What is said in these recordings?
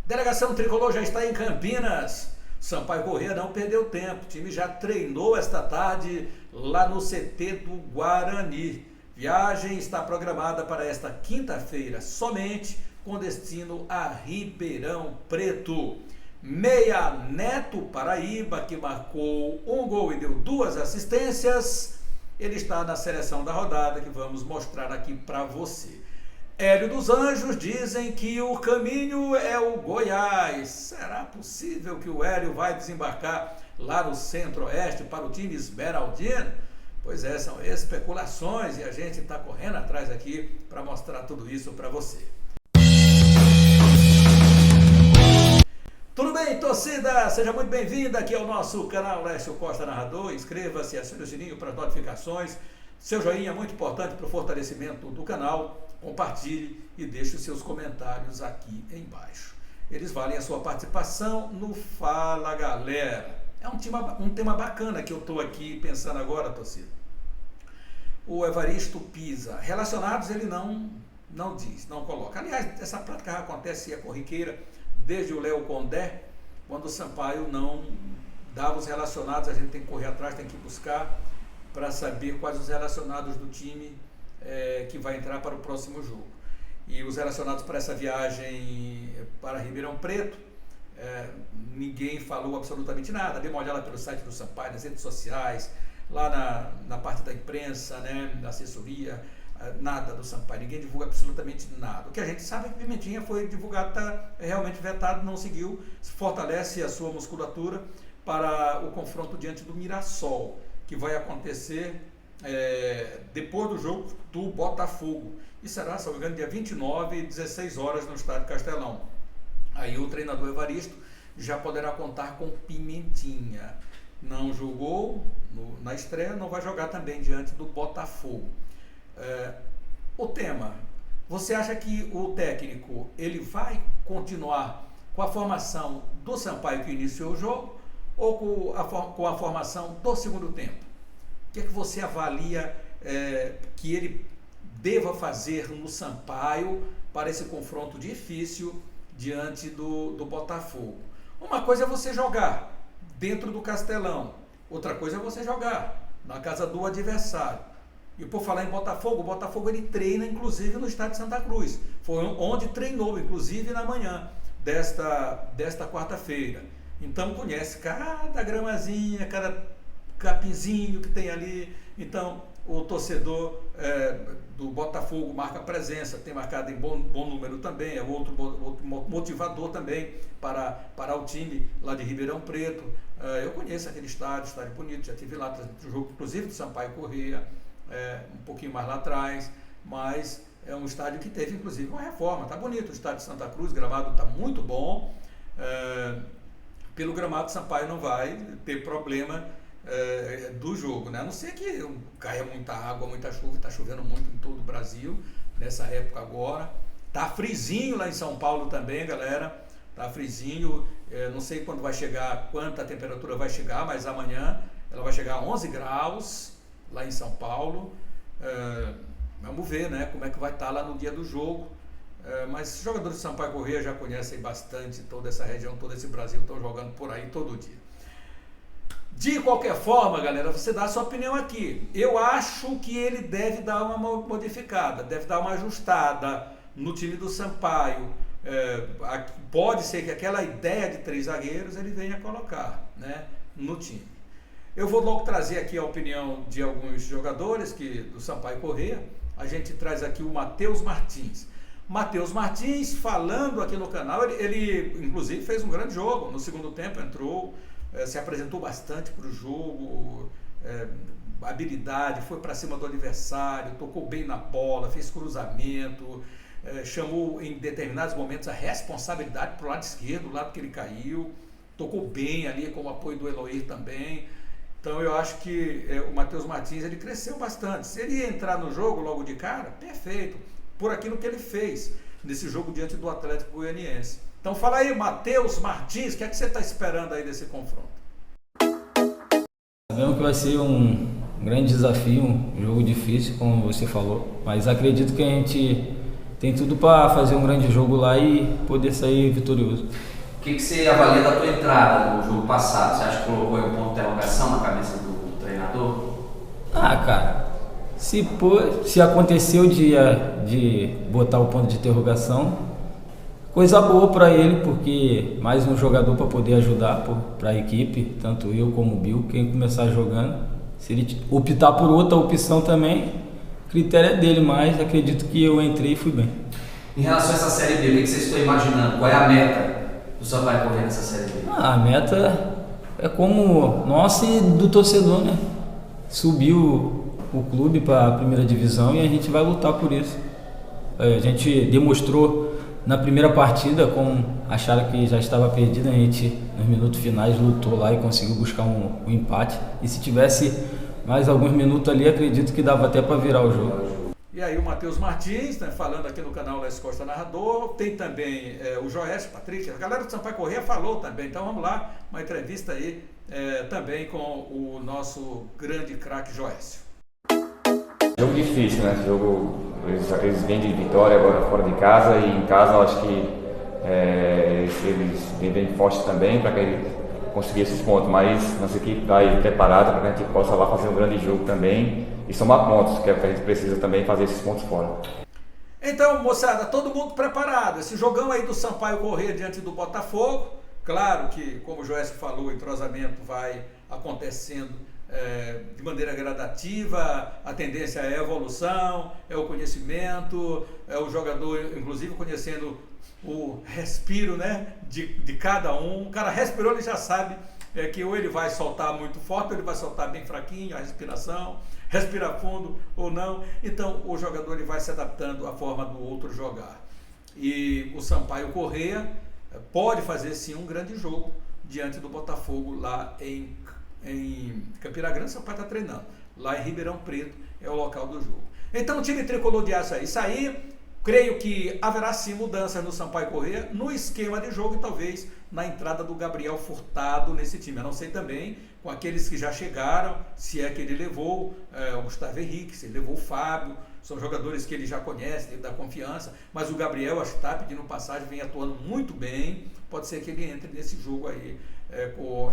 Delegação Tricolor já está em Campinas. Sampaio Corrêa não perdeu tempo. O time já treinou esta tarde lá no CT do Guarani. Viagem está programada para esta quinta-feira, somente com destino a Ribeirão Preto. Meia Neto Paraíba, que marcou um gol e deu 2 assistências. Ele está na seleção da rodada que vamos mostrar aqui para você. Hélio dos Anjos dizem que o caminho é o Goiás. Será possível que o Hélio vai desembarcar lá no Centro-Oeste para o time esmeraldino? Pois é, são especulações e a gente está correndo atrás aqui para mostrar tudo isso para você. Tudo bem, torcida? Seja muito bem-vinda aqui ao nosso canal Lécio Costa Narrador. Inscreva-se, acione o sininho para as notificações. Seu joinha é muito importante para o fortalecimento do canal. Compartilhe e deixe os seus comentários aqui embaixo. Eles valem a sua participação no Fala Galera. É um tema bacana que eu estou aqui pensando agora, torcida. O Evaristo Pisa. Relacionados ele não diz, não coloca. Aliás, essa prática já acontece corriqueira desde o Léo Condé, quando o Sampaio não dava os relacionados, a gente tem que correr atrás, tem que buscar para saber quais os relacionados do time que vai entrar para o próximo jogo. E os relacionados para essa viagem para Ribeirão Preto, ninguém falou absolutamente nada. Dê uma olhada pelo site do Sampaio, nas redes sociais, lá na parte da imprensa, né, da assessoria, nada do Sampaio, ninguém divulga absolutamente nada. O que a gente sabe é que Pimentinha foi divulgado, está realmente vetado, não seguiu, fortalece a sua musculatura para o confronto diante do Mirassol, que vai acontecer depois do jogo do Botafogo. E será, se não me engano, dia 29, 16 horas no Estádio Castelão. Aí o treinador Evaristo já poderá contar com Pimentinha. Não jogou na estreia, não vai jogar também diante do Botafogo. O tema, você acha que o técnico ele vai continuar com a formação do Sampaio que iniciou o jogo ou com a formação do segundo tempo? O que é que você avalia que ele deva fazer no Sampaio para esse confronto difícil diante do Botafogo? Uma coisa é você jogar dentro do Castelão, outra coisa é você jogar na casa do adversário. E por falar em Botafogo, o Botafogo ele treina inclusive no estádio de Santa Cruz. Foi onde treinou, inclusive na manhã desta quarta-feira. Então conhece cada gramazinha, cada capinzinho que tem ali. Então o torcedor do Botafogo marca presença, tem marcado em bom número também, é outro motivador também para o time lá de Ribeirão Preto. Eu conheço aquele estádio bonito, já estive lá, o jogo inclusive do Sampaio Corrêa, um pouquinho mais lá atrás, mas é um estádio que teve inclusive uma reforma, está bonito o estádio de Santa Cruz, o gramado está muito bom, pelo gramado Sampaio não vai ter problema do jogo, né? A não ser que caia muita água, muita chuva, está chovendo muito em todo o Brasil nessa época agora, está frizinho lá em São Paulo também, galera, está frizinho, não sei quando vai chegar, quanta temperatura vai chegar, mas amanhã ela vai chegar a 11 graus lá em São Paulo. Vamos ver, né, como é que vai estar lá no dia do jogo. Mas os jogadores de Sampaio Corrêa já conhecem bastante toda essa região, todo esse Brasil, estão jogando por aí todo dia. De qualquer forma, galera, você dá a sua opinião aqui. Eu acho que ele deve dar uma modificada, deve dar uma ajustada no time do Sampaio. Pode ser que aquela ideia de 3 zagueiros ele venha colocar, né, no time. Eu vou logo trazer aqui a opinião de alguns jogadores do Sampaio Corrêa. A gente traz aqui o Matheus Martins. Matheus Martins, falando aqui no canal, ele inclusive fez um grande jogo. No segundo tempo entrou, se apresentou bastante para o jogo, habilidade, foi para cima do adversário, tocou bem na bola, fez cruzamento, chamou em determinados momentos a responsabilidade para o lado esquerdo, o lado que ele caiu, tocou bem ali com o apoio do Eloir também. Então eu acho que o Matheus Martins ele cresceu bastante. Se ele entrar no jogo logo de cara, perfeito, por aquilo que ele fez nesse jogo diante do Atlético Goianiense. Então fala aí, Matheus Martins, o que é que você está esperando aí desse confronto? Sabemos que vai ser um grande desafio, um jogo difícil, como você falou, mas acredito que a gente tem tudo para fazer um grande jogo lá e poder sair vitorioso. O que você avalia da tua entrada no jogo passado? Você acha que colocou um ponto de interrogação na cabeça do treinador? Cara, se aconteceu de botar o ponto de interrogação, coisa boa para ele, porque mais um jogador para poder ajudar para a equipe, tanto eu como o Bill, quem começar jogando. Se ele optar por outra opção também, o critério é dele, mas acredito que eu entrei e fui bem. Em relação a essa Série B, o que vocês estão imaginando? Qual é a meta do Sampaio Corrêa nessa Série B? A meta é como nossa e do torcedor, né? Subir o clube para a primeira divisão e a gente vai lutar por isso. A gente demonstrou na primeira partida, como acharam que já estava perdido, a gente nos minutos finais lutou lá e conseguiu buscar um empate. E se tivesse mais alguns minutos ali, acredito que dava até para virar o jogo. E aí o Matheus Martins, né, falando aqui no canal Lécio Costa Narrador, tem também o Joécio, Patrick, a galera do Sampaio Corrêa falou também, então vamos lá, uma entrevista aí também com o nosso grande craque Joécio. Jogo difícil, né? Jogo, eles vêm de vitória agora fora de casa e em casa eu acho que eles vêm forte também para que ele conseguir esses pontos, mas nossa equipe está aí preparada para que a gente possa lá fazer um grande jogo também e somar pontos, que é o que a gente precisa também fazer esses pontos fora. Então, moçada, todo mundo preparado. Esse jogão aí do Sampaio Corrêa diante do Botafogo, claro que, como o Joécio falou, o entrosamento vai acontecendo de maneira gradativa, a tendência é a evolução, é o conhecimento, é o jogador, inclusive, conhecendo o respiro, né, de cada um. O cara respirou, ele já sabe que ou ele vai soltar muito forte, ou ele vai soltar bem fraquinho a respiração, respirar fundo ou não. Então o jogador ele vai se adaptando à forma do outro jogar. E o Sampaio Corrêa pode fazer sim um grande jogo diante do Botafogo lá em Campina Grande. O Sampaio está treinando. Lá em Ribeirão Preto é o local do jogo. Então o time tricolor de aço aí. Isso aí, creio que haverá sim mudanças no Sampaio Corrêa, no esquema de jogo e talvez na entrada do Gabriel Furtado nesse time. Eu não sei também com aqueles que já chegaram, se é que ele levou o Gustavo Henrique, se ele levou o Fábio, são jogadores que ele já conhece, ele dá confiança, mas o Gabriel, acho que está pedindo passagem, vem atuando muito bem, pode ser que ele entre nesse jogo aí,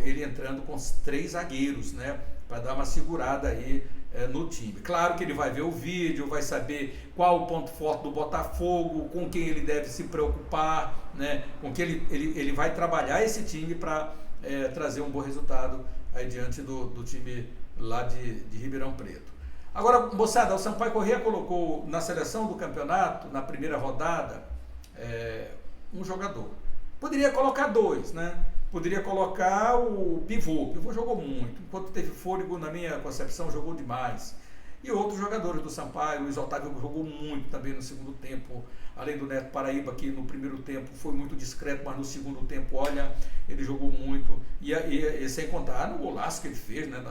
ele entrando com os 3 zagueiros, né, para dar uma segurada aí no time. Claro que ele vai ver o vídeo, vai saber qual o ponto forte do Botafogo, com quem ele deve se preocupar, né, com que ele vai trabalhar esse time para trazer um bom resultado aí diante do time lá de Ribeirão Preto. Agora, moçada, o Sampaio Corrêa colocou na seleção do campeonato, na primeira rodada, um jogador. Poderia colocar 2, né? Poderia colocar o pivô. O pivô jogou muito. Enquanto teve fôlego, na minha concepção, jogou demais. E outros jogadores do Sampaio, o Luiz Otávio jogou muito também no segundo tempo, além do Neto Paraíba, que no primeiro tempo foi muito discreto, mas no segundo tempo, olha, ele jogou muito. E sem contar no golaço que ele fez, né?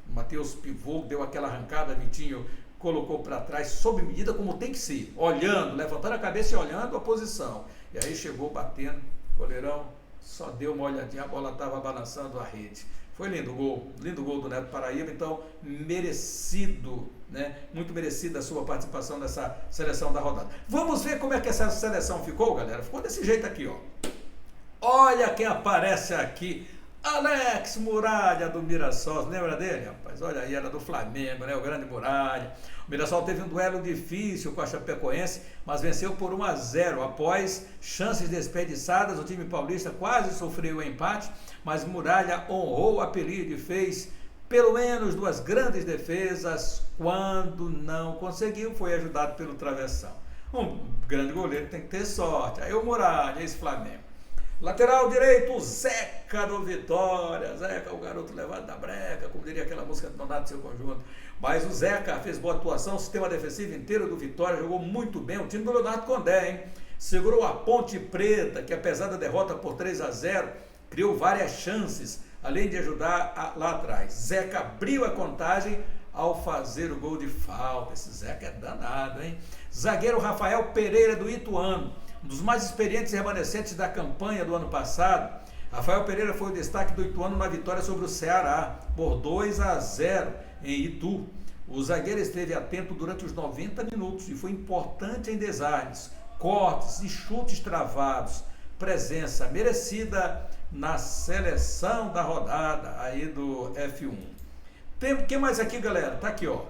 O Matheus pivô, deu aquela arrancada, Vitinho colocou para trás, sob medida, como tem que ser, olhando, levantando a cabeça e olhando a posição. E aí chegou batendo, o goleirão só deu uma olhadinha, a bola estava balançando a rede. Foi lindo gol do Neto Paraíba, então merecido, né? Muito merecida a sua participação nessa seleção da rodada. Vamos ver como é que essa seleção ficou, galera. Ficou desse jeito aqui, ó. Olha quem aparece aqui, Alex Muralha do Mirassol, lembra dele, rapaz? Olha aí, era do Flamengo, né? O grande Muralha. O Mirassol teve um duelo difícil com a Chapecoense, mas venceu por 1-0. Após chances desperdiçadas, o time paulista quase sofreu o empate, mas Muralha honrou o apelido e fez pelo menos 2 grandes defesas. Quando não conseguiu, foi ajudado pelo travessão. Um grande goleiro tem que ter sorte. Aí o Muralha, esse Flamengo. Lateral direito, Zeca do Vitória. Zeca, o garoto levado da breca, como diria aquela música do Donato e seu conjunto. Mas o Zeca fez boa atuação, o sistema defensivo inteiro do Vitória jogou muito bem. O time do Leonardo Condé, hein? Segurou a Ponte Preta, que apesar da derrota por 3-0, criou várias chances, além de ajudar lá atrás. Zeca abriu a contagem ao fazer o gol de falta. Esse Zeca é danado, hein? Zagueiro Rafael Pereira do Ituano, um dos mais experientes remanescentes da campanha do ano passado. Rafael Pereira foi o destaque do Ituano na vitória sobre o Ceará, por 2-0 em Itu. O zagueiro esteve atento durante os 90 minutos e foi importante em desarmes, cortes e chutes travados. Presença merecida na seleção da rodada aí do F1. Tem o que mais aqui, galera? Tá aqui, ó.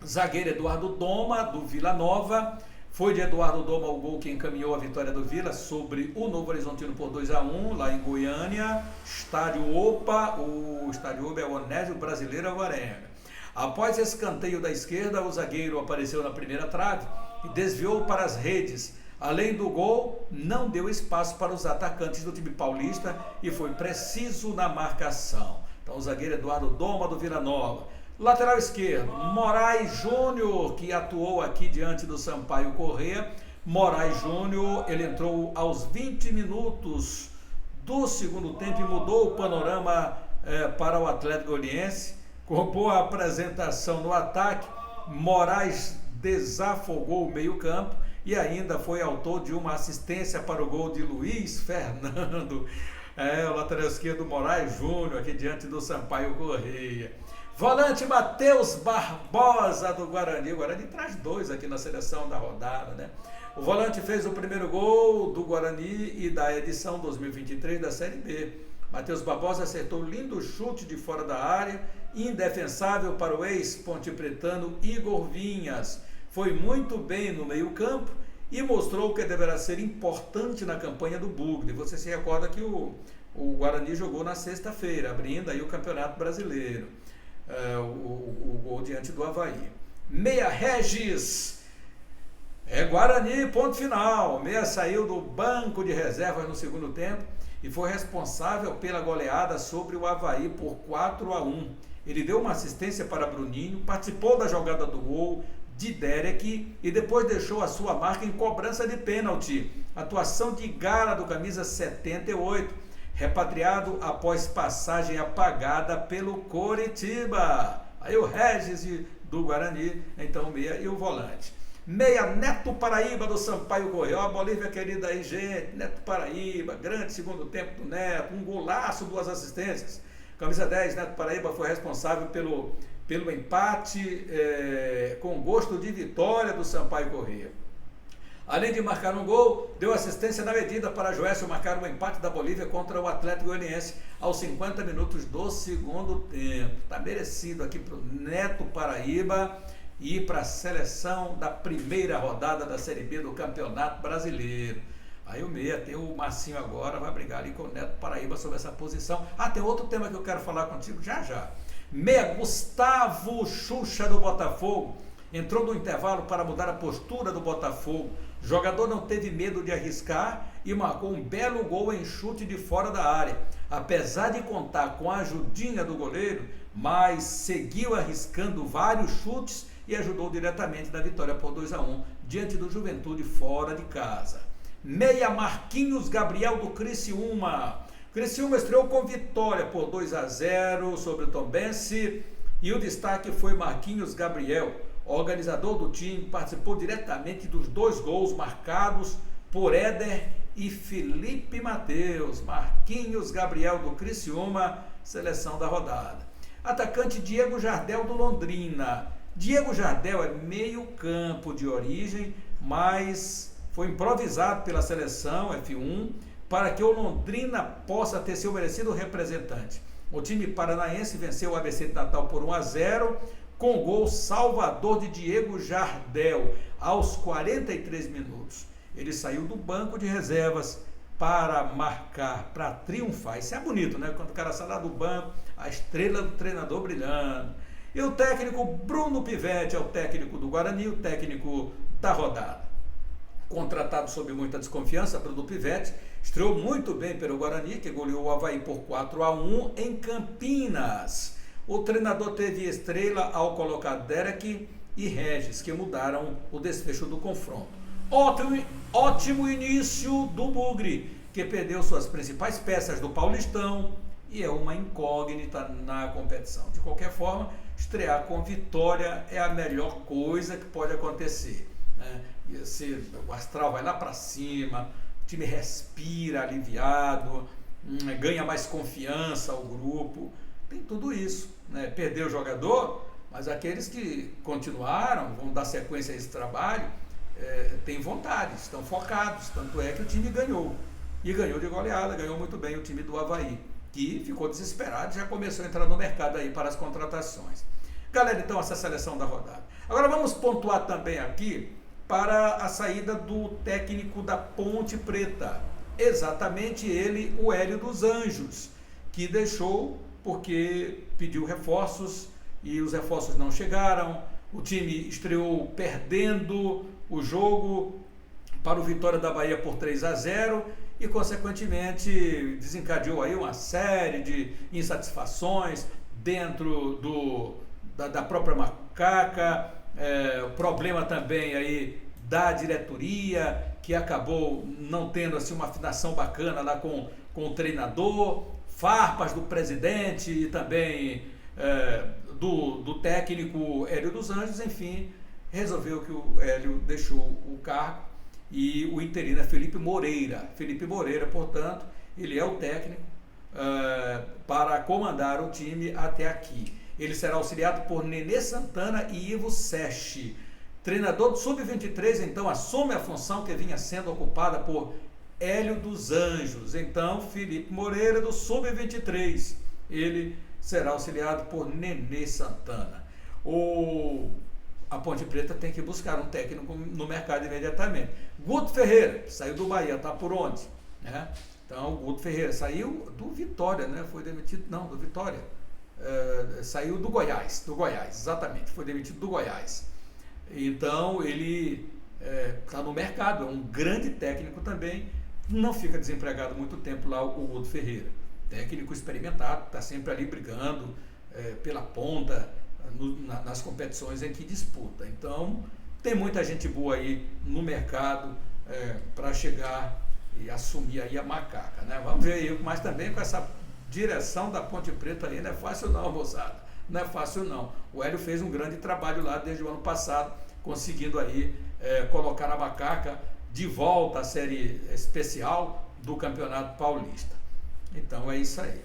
Zagueiro Eduardo Doma, do Vila Nova. Foi de Eduardo Doma o gol que encaminhou a vitória do Vila sobre o Novo Horizontino por 2-1, lá em Goiânia. Estádio Opa, o Estádio Opa é o Onésio Brasileiro Alvarenga. Após escanteio da esquerda, o zagueiro apareceu na primeira trave e desviou para as redes. Além do gol, não deu espaço para os atacantes do time paulista e foi preciso na marcação. Então o zagueiro Eduardo Doma, do Vila Nova. Lateral esquerdo, Moraes Júnior, que atuou aqui diante do Sampaio Corrêa. Moraes Júnior, ele entrou aos 20 minutos do segundo tempo e mudou o panorama para o Atlético Goianiense. Com boa apresentação no ataque, Moraes desafogou o meio-campo e ainda foi autor de uma assistência para o gol de Luiz Fernando. O lateral esquerdo Moraes Júnior, aqui diante do Sampaio Corrêa. Volante Matheus Barbosa, do Guarani. O Guarani traz 2 aqui na seleção da rodada, né? O volante fez o primeiro gol do Guarani e da edição 2023 da Série B. Matheus Barbosa acertou lindo chute de fora da área, indefensável para o ex-pontepretano Igor Vinhas. Foi muito bem no meio-campo e mostrou que deverá ser importante na campanha do Bugre. Você se recorda que o Guarani jogou na sexta-feira, abrindo aí o Campeonato Brasileiro. O gol diante do Avaí. Meia Regis, Guarani, ponto final. Meia saiu do banco de reservas no segundo tempo e foi responsável pela goleada sobre o Avaí por 4-1. Ele deu uma assistência para Bruninho, participou da jogada do gol de Derek e depois deixou a sua marca em cobrança de pênalti. Atuação de Gara, do camisa 78, repatriado após passagem apagada pelo Coritiba. Aí o Regis do Guarani, então meia, e o volante. Meia Neto Paraíba, do Sampaio Corrêa. A Bolívia querida aí, gente. Neto Paraíba, grande segundo tempo do Neto, um golaço, 2 assistências. Camisa 10, Neto Paraíba, foi responsável pelo empate com gosto de vitória do Sampaio Corrêa. Além de marcar um gol, deu assistência na medida para Joécio marcar o empate da Bolívia contra o Atlético Goianiense aos 50 minutos do segundo tempo. Está merecido aqui para o Neto Paraíba e para a seleção da primeira rodada da Série B do Campeonato Brasileiro. Aí o meia tem o Marcinho agora, vai brigar ali com o Neto Paraíba sobre essa posição. Tem outro tema que eu quero falar contigo já. Meia Gustavo Xuxa, do Botafogo. Entrou no intervalo para mudar a postura do Botafogo. O jogador não teve medo de arriscar e marcou um belo gol em chute de fora da área. Apesar de contar com a ajudinha do goleiro, mas seguiu arriscando vários chutes e ajudou diretamente na vitória por 2-1 diante do Juventude fora de casa. Meia Marquinhos Gabriel, do Criciúma. Criciúma estreou com vitória por 2-0 sobre o Tombense e o destaque foi Marquinhos Gabriel. O organizador do time participou diretamente dos 2 gols marcados por Éder e Felipe Mateus. Marquinhos Gabriel, do Criciúma, seleção da rodada. Atacante Diego Jardel, do Londrina. Diego Jardel é meio campo de origem, mas foi improvisado pela seleção F1 para que o Londrina possa ter seu merecido representante. O time paranaense venceu o ABC de Natal por 1-0, com gol salvador de Diego Jardel, aos 43 minutos. Ele saiu do banco de reservas para marcar, para triunfar. Isso é bonito, né? Quando o cara sai lá do banco, a estrela do treinador brilhando. E o técnico Bruno Pivetti é o técnico do Guarani, o técnico da rodada. Contratado sob muita desconfiança, Bruno Pivetti estreou muito bem pelo Guarani, que goleou o Avaí por 4-1 em Campinas. O treinador teve estrela ao colocar Derek e Regis, que mudaram o desfecho do confronto. Ótimo início do Bugre, que perdeu suas principais peças do Paulistão e é uma incógnita na competição. De qualquer forma, estrear com vitória é a melhor coisa que pode acontecer, né? O astral vai lá para cima, o time respira aliviado, ganha mais confiança ao grupo, tem tudo isso, né? Perdeu o jogador, mas aqueles que continuaram, vão dar sequência a esse trabalho, têm vontade, estão focados, tanto é que o time ganhou. E ganhou de goleada, ganhou muito bem o time do Avaí, que ficou desesperado, já começou a entrar no mercado aí para as contratações. Galera, então essa seleção da rodada. Agora vamos pontuar também aqui para a saída do técnico da Ponte Preta. Exatamente ele, o Hélio dos Anjos, que deixou porque pediu reforços e os reforços não chegaram. O time estreou perdendo o jogo para o Vitória da Bahia por 3-0 e, consequentemente, desencadeou aí uma série de insatisfações dentro da própria Macaca, problema também aí da diretoria, que acabou não tendo assim, uma afinação bacana lá com o treinador, farpas do presidente e também do técnico Hélio dos Anjos. Enfim, resolveu que o Hélio deixou o cargo e o interino é Felipe Moreira. Felipe Moreira, portanto, ele é o técnico para comandar o time até aqui. Ele será auxiliado por Nenê Santana e Ivo Sechi. Treinador do Sub-23, então, assume a função que vinha sendo ocupada por Hélio dos Anjos. Então, Felipe Moreira, do Sub-23, ele será auxiliado por Nenê Santana. A Ponte Preta tem que buscar um técnico no mercado imediatamente. Guto Ferreira, saiu do Bahia, está por onde? Então, o Guto Ferreira saiu do Vitória, né? Foi demitido, não, do Vitória. Saiu do Goiás, exatamente, foi demitido do Goiás. Então, ele está no mercado, é um grande técnico também, não fica desempregado muito tempo lá o Guto Ferreira. Técnico experimentado, está sempre ali brigando pela ponta, nas competições em que disputa. Então, tem muita gente boa aí no mercado para chegar e assumir aí a Macaca, né? Vamos ver aí, mas também com essa direção da Ponte Preta aí não é fácil não, moçada. Não é fácil não. O Hélio fez um grande trabalho lá desde o ano passado, conseguindo aí colocar a Macaca de volta à série especial do Campeonato Paulista. Então é isso aí.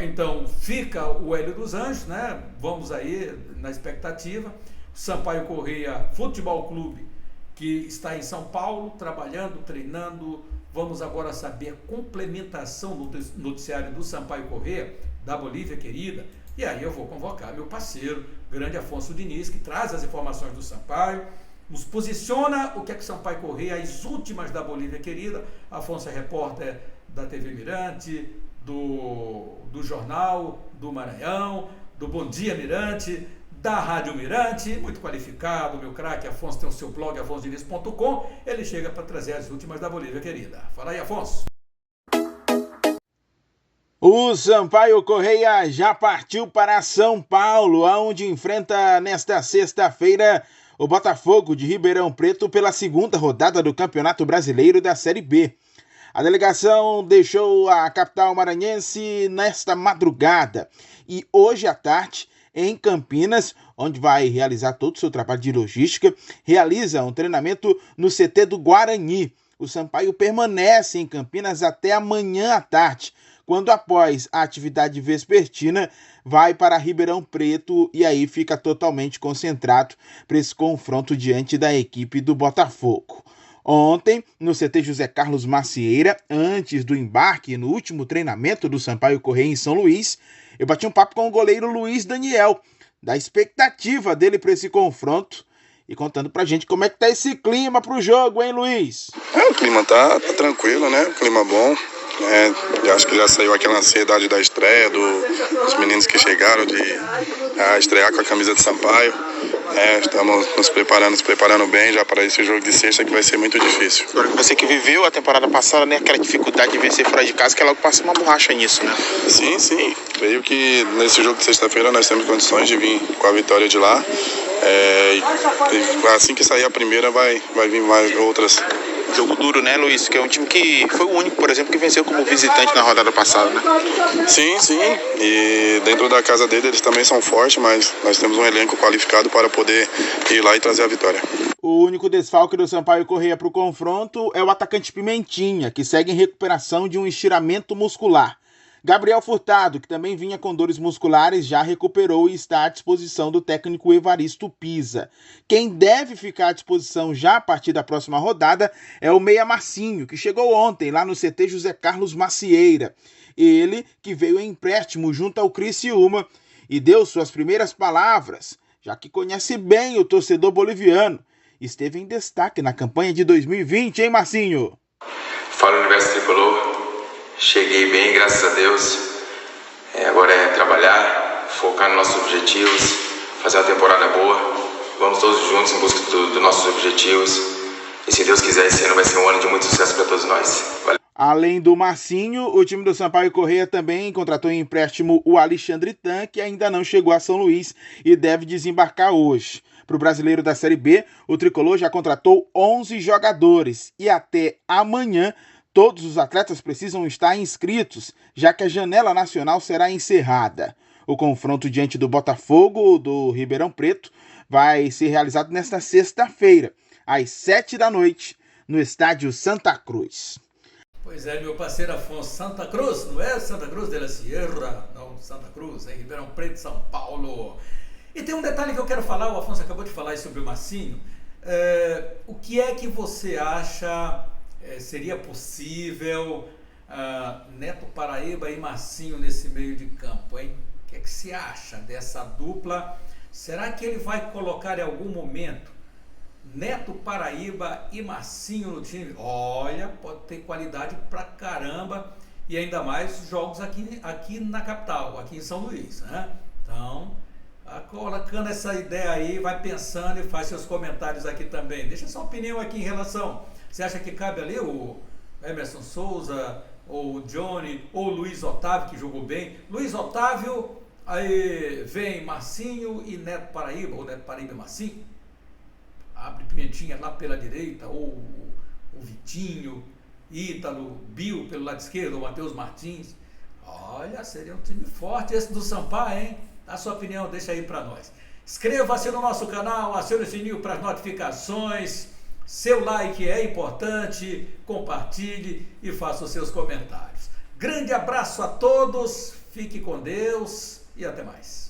Então fica o Hélio dos Anjos, né? Vamos aí na expectativa. Sampaio Corrêa Futebol Clube, que está em São Paulo, trabalhando, treinando. Vamos agora saber a complementação do noticiário do Sampaio Corrêa, da Bolívia querida. E aí eu vou convocar meu parceiro, grande Afonso Diniz, que traz as informações do Sampaio, nos posiciona o que é que Sampaio Corrêa, as últimas da Bolívia querida. Afonso é repórter da TV Mirante, do Jornal do Maranhão, do Bom Dia Mirante, da Rádio Mirante, muito qualificado, meu craque. Afonso tem o seu blog, afonsodiniz.com, ele chega para trazer as últimas da Bolívia querida. Fala aí, Afonso. O Sampaio Corrêa já partiu para São Paulo, onde enfrenta nesta sexta-feira o Botafogo de Ribeirão Preto pela segunda rodada do Campeonato Brasileiro da Série B. A delegação deixou a capital maranhense nesta madrugada e hoje à tarde, em Campinas, onde vai realizar todo o seu trabalho de logística, realiza um treinamento no CT do Guarani. O Sampaio permanece em Campinas até amanhã à tarde, quando após a atividade vespertina vai para Ribeirão Preto e aí fica totalmente concentrado para esse confronto diante da equipe do Botafogo. Ontem, no CT José Carlos Macieira, antes do embarque no último treinamento do Sampaio Corrêa em São Luís, eu bati um papo com o goleiro Luiz Daniel, da expectativa dele para esse confronto e contando pra gente como é que tá esse clima pro jogo, hein, Luiz? O clima tá tranquilo, né? O clima bom. Acho que já saiu aquela ansiedade da estreia dos meninos que chegaram de estrear com a camisa de Sampaio. Estamos nos preparando bem já para esse jogo de sexta, que vai ser muito difícil. Você que viveu a temporada passada, né, aquela dificuldade de vencer fora de casa, que logo passa uma borracha nisso, né? Sim. Creio que nesse jogo de sexta-feira nós temos condições de vir com a vitória de lá. Assim que sair a primeira, vai vir mais outras. Jogo duro, né, Luiz? Que é um time que foi o único, por exemplo, que venceu como visitante na rodada passada, né? Sim. E dentro da casa dele eles também são fortes, mas nós temos um elenco qualificado para poder ir lá e trazer a vitória. O único desfalque do Sampaio Corrêa para o confronto é o atacante Pimentinha, que segue em recuperação de um estiramento muscular. Gabriel Furtado, que também vinha com dores musculares, já recuperou e está à disposição do técnico Evaristo Pisa. Quem deve ficar à disposição já a partir da próxima rodada é o meia Marcinho, que chegou ontem lá no CT José Carlos Macieira. Ele que veio em empréstimo junto ao Criciúma e deu suas primeiras palavras, já que conhece bem o torcedor boliviano. Esteve em destaque na campanha de 2020, hein, Marcinho? Fala, Universo Tricolor. Cheguei bem, graças a Deus. Agora é trabalhar, focar nos nossos objetivos, fazer uma temporada boa. Vamos todos juntos em busca dos nossos objetivos. E se Deus quiser, esse ano vai ser um ano de muito sucesso para todos nós. Valeu. Além do Marcinho, o time do Sampaio Corrêa também contratou em empréstimo o Alexandre Tan, que ainda não chegou a São Luís e deve desembarcar hoje. Para o Brasileiro da Série B, o Tricolor já contratou 11 jogadores e até amanhã todos os atletas precisam estar inscritos, já que a janela nacional será encerrada. O confronto diante do Botafogo do Ribeirão Preto vai ser realizado nesta sexta-feira, às 7 da noite, no estádio Santa Cruz. Pois é, meu parceiro Afonso, Santa Cruz, não é Santa Cruz de la Sierra, não, Santa Cruz, é Ribeirão Preto, São Paulo. E tem um detalhe que eu quero falar, o Afonso acabou de falar aí sobre o Marcinho. O que é que você acha seria possível Neto Paraíba e Marcinho nesse meio de campo, hein? O que é que você acha dessa dupla? Será que ele vai colocar em algum momento Neto Paraíba e Marcinho no time? Olha, pode ter qualidade pra caramba e ainda mais jogos aqui na capital, aqui em São Luís, né? Então, colocando essa ideia aí, vai pensando e faz seus comentários aqui também. Deixa sua opinião aqui em relação. Você acha que cabe ali o Emerson Souza, ou o Johnny, ou o Luiz Otávio, que jogou bem? Luiz Otávio, aí vem Marcinho e Neto Paraíba, ou Neto Paraíba e Marcinho. Abre Pimentinha lá pela direita, ou o Vitinho, Ítalo, Bill pelo lado esquerdo, ou Matheus Martins. Olha, seria um time forte esse do Sampaio, hein? A sua opinião, deixa aí para nós. Inscreva-se no nosso canal, acione o sininho para as notificações. Seu like é importante, compartilhe e faça os seus comentários. Grande abraço a todos, fique com Deus e até mais.